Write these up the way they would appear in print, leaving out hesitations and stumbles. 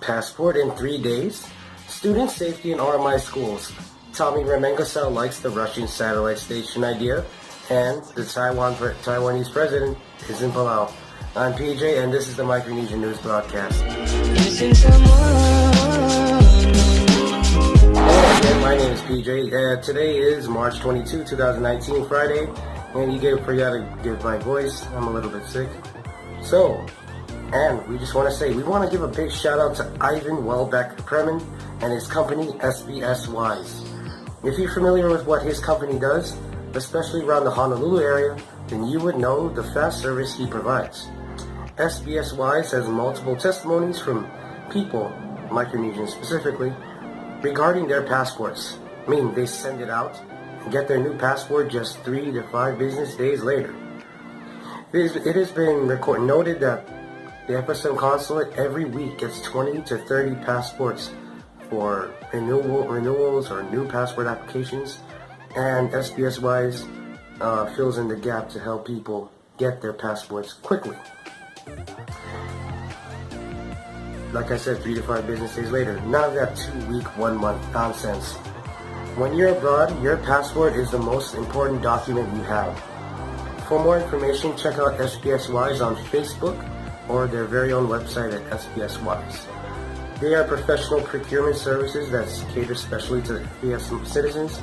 passport in 3 days, student safety in RMI schools, Remengesau likes the Russian satellite station idea, and the Taiwanese president is in Palau. I'm PJ, and this is the Micronesian News Broadcast. Hello again, my name is PJ. Today is March 22, 2019, Friday, and forgot to give my voice. I'm a little bit sick. And we just want to say, we want to give a big shout out to Ivan Welbeck-Kremen and his company, SBS Wise. If you're familiar with what his company does, especially around the Honolulu area, then you would know the fast service he provides. SBS Wise has multiple testimonies from people, Micronesians specifically, regarding their passports. I mean, they send it out and get their new passport just 3 to 5 business days later. It has been noted that the FSM consulate every week gets 20 to 30 passports for renewals or new passport applications, and SBS Wise fills in the gap to help people get their passports quickly. Like I said, 3 to 5 business days later. None of that 2 week, 1 month nonsense. When you're abroad, your passport is the most important document you have. For more information, check out SBS Wise on Facebook or their very own website at SBS Wise. They are professional procurement services that cater specially to FPS citizens,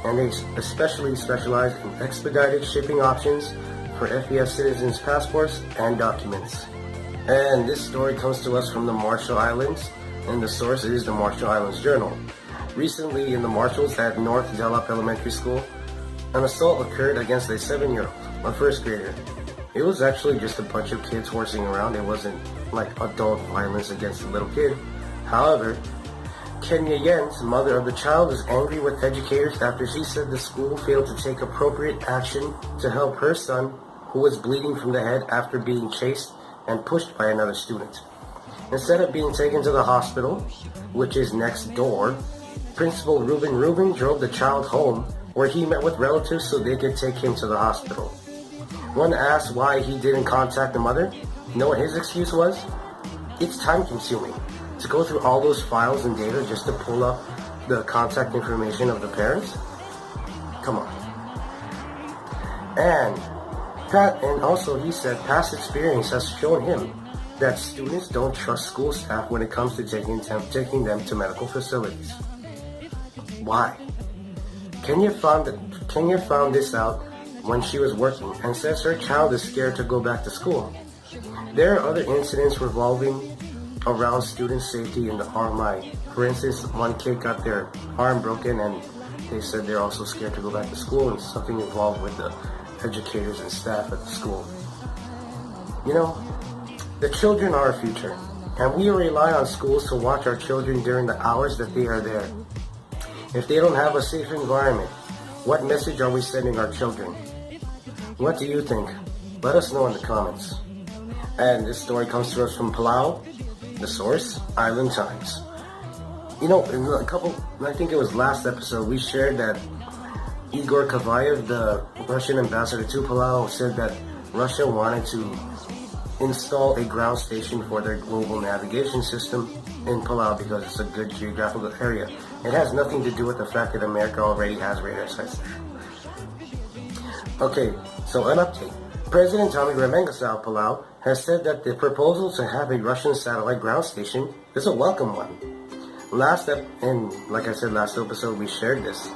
and they especially specialize in expedited shipping options for FPS citizens' passports and documents. And this story comes to us from the Marshall Islands, and the source is the Marshall Islands Journal. Recently in the Marshalls at North Delap Elementary School, an assault occurred against a 7-year-old, a first grader. It was actually just a bunch of kids horsing around. It wasn't like adult violence against a little kid. However, Kenya Yen's mother of the child is angry with educators after she said the school failed to take appropriate action to help her son, who was bleeding from the head after being chased and pushed by another student. Instead of being taken to the hospital, which is next door, Principal Reuben drove the child home, where he met with relatives so they could take him to the hospital. One asked why he didn't contact the mother. You know what his excuse was? It's time consuming to go through all those files and data just to pull up the contact information of the parents. Come on. And also he said past experience has shown him that students don't trust school staff when it comes to taking them to medical facilities. Why? Kenya found this out when she was working and says her child is scared to go back to school. There are other incidents revolving around student safety in the RMI. For instance, one kid got their arm broken and they said they're also scared to go back to school, and something involved with the educators and staff at the school. You know, the children are our future, and we rely on schools to watch our children during the hours that they are there. If they don't have a safe environment, what message are we sending our children? What do you think? Let us know in the comments. And this story comes to us from Palau, the source, Island Times. You know, in I think it was last episode, we shared that Igor Kavayev, the Russian ambassador to Palau, said that Russia wanted to install a ground station for their global navigation system in Palau because it's a good geographical area. It has nothing to do with the fact that America already has radar sites there. Okay, so an update. President Remengesau of Palau has said that the proposal to have a Russian satellite ground station is a welcome one. Like I said, last episode we shared this.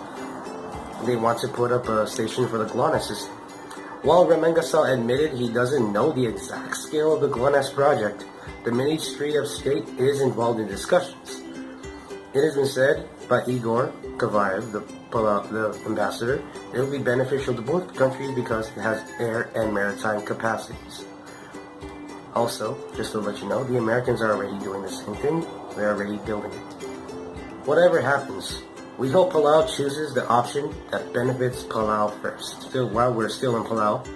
They want to put up a station for the GLONASS system. While Remengesau admitted he doesn't know the exact scale of the GLONASS project, the Ministry of State is involved in discussions. It has been said by Igor Kavayev, the ambassador, it will be beneficial to both countries because it has air and maritime capacities. Also, just to let you know, the Americans are already doing the same thing. They're already building it. Whatever happens, we hope Palau chooses the option that benefits Palau first. While we're still in Palau,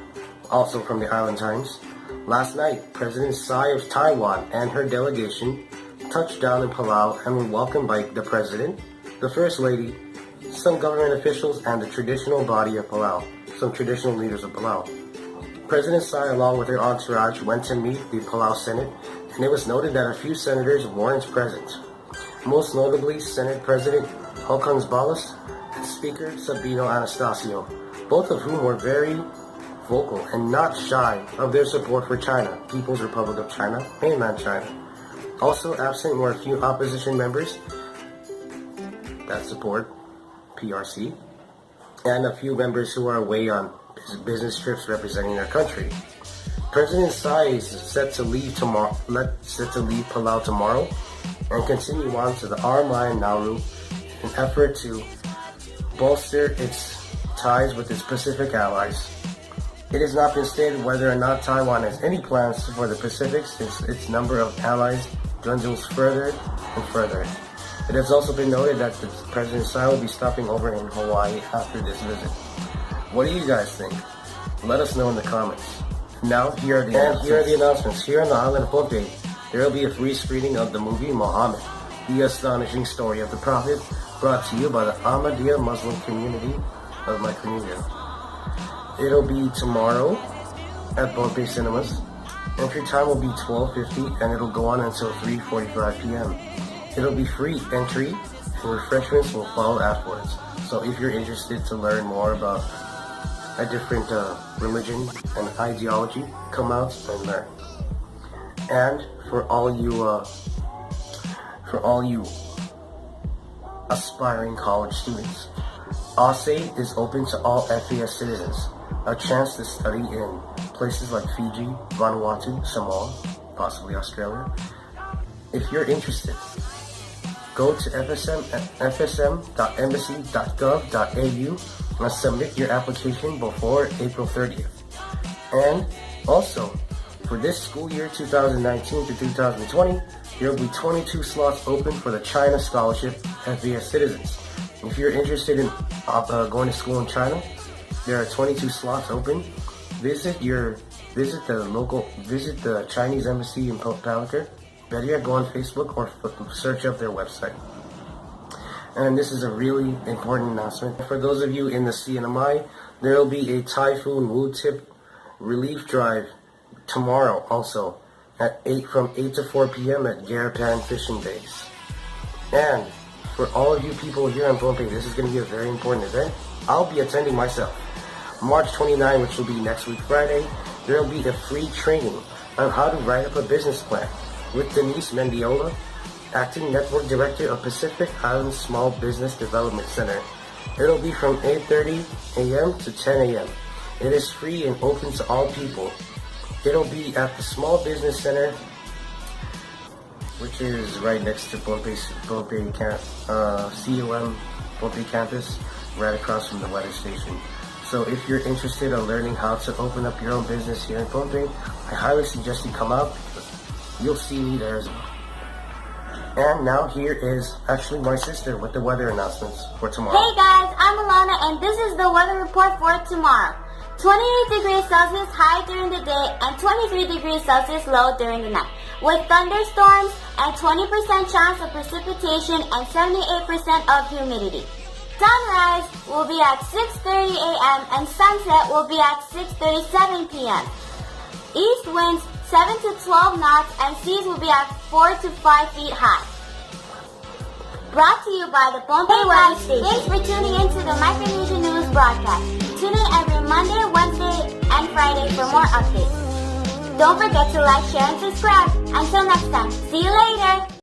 also from the Island Times, last night, President Tsai of Taiwan and her delegation touched down in Palau and were welcomed by the President, the First Lady, some government officials, and the traditional body of Palau, some traditional leaders of Palau. President Tsai, along with her entourage, went to meet the Palau Senate and it was noted that a few senators weren't present. Most notably, Senate President Hokans Balas and Speaker Sabino Anastasio, both of whom were very vocal and not shy of their support for China, People's Republic of China, mainland China. Also absent were a few opposition members that support PRC, and a few members who are away on business trips representing their country. President Tsai is set to leave Palau tomorrow and continue on to the RMI and Nauru in an effort to bolster its ties with its Pacific allies. It has not been stated whether or not Taiwan has any plans for the Pacific since its number of allies dwindles further and further. It has also been noted that President Tsai will be stopping over in Hawaii after this visit. What do you guys think? Let us know in the comments. Now, here are the announcements. Here on the island of Pohnpei, there will be a free screening of the movie Muhammad, the astonishing story of the Prophet, brought to you by the Ahmadiyya Muslim community of Micronesia. It'll be tomorrow at Pohnpei Cinemas. Entry time will be 12:50 and it'll go on until 3:45 p.m. It'll be free entry and refreshments will follow afterwards. So if you're interested to learn more about a different religion and ideology, come out and learn. And for all you aspiring college students, ASE is open to all FES citizens. A chance to study in places like Fiji, Vanuatu, Samoa, possibly Australia. If you're interested, go to fsm.embassy.gov.au and submit your application before April 30th. And also, for this school year 2019 to 2020, there will be 22 slots open for the China Scholarship FES citizens. If you're interested in going to school in China, there are 22 slots open. Visit the Chinese embassy in Palau. Better yet, go on Facebook or search up their website. And this is a really important announcement. For those of you in the CNMI, there will be a Typhoon Wu Tip relief drive tomorrow also from 8 to 4 p.m. at Garapan Fishing Base. And for all of you people here in Pohnpei, this is going to be a very important event. I'll be attending myself. March 29, which will be next week Friday, there will be a free training on how to write up a business plan with Denise Mendiola, Acting Network Director of Pacific Island Small Business Development Center. It'll be from 8:30 a.m. to 10 a.m. It is free and open to all people. It'll be at the Small Business Center, which is right next to Pohnpei CUM Pohnpei campus, right across from the weather station. So if you're interested in learning how to open up your own business here in Pohnpei, I highly suggest you come out. You'll see me there as well. And now here is actually my sister with the weather announcements for tomorrow. Hey guys, I'm Alana and this is the weather report for tomorrow. 28 degrees Celsius high during the day and 23 degrees Celsius low during the night, with thunderstorms and 20% chance of precipitation and 78% of humidity. Sunrise will be at 6:30 a.m. and sunset will be at 6:37 p.m. East winds 7 to 12 knots and seas will be at 4 to 5 feet high. Brought to you by the Pohnpei Weather Station. Thanks for tuning in to the Micronesia News broadcast. Tune in every Monday, Wednesday, and Friday for more updates. Don't forget to like, share, and subscribe. Until next time, see you later!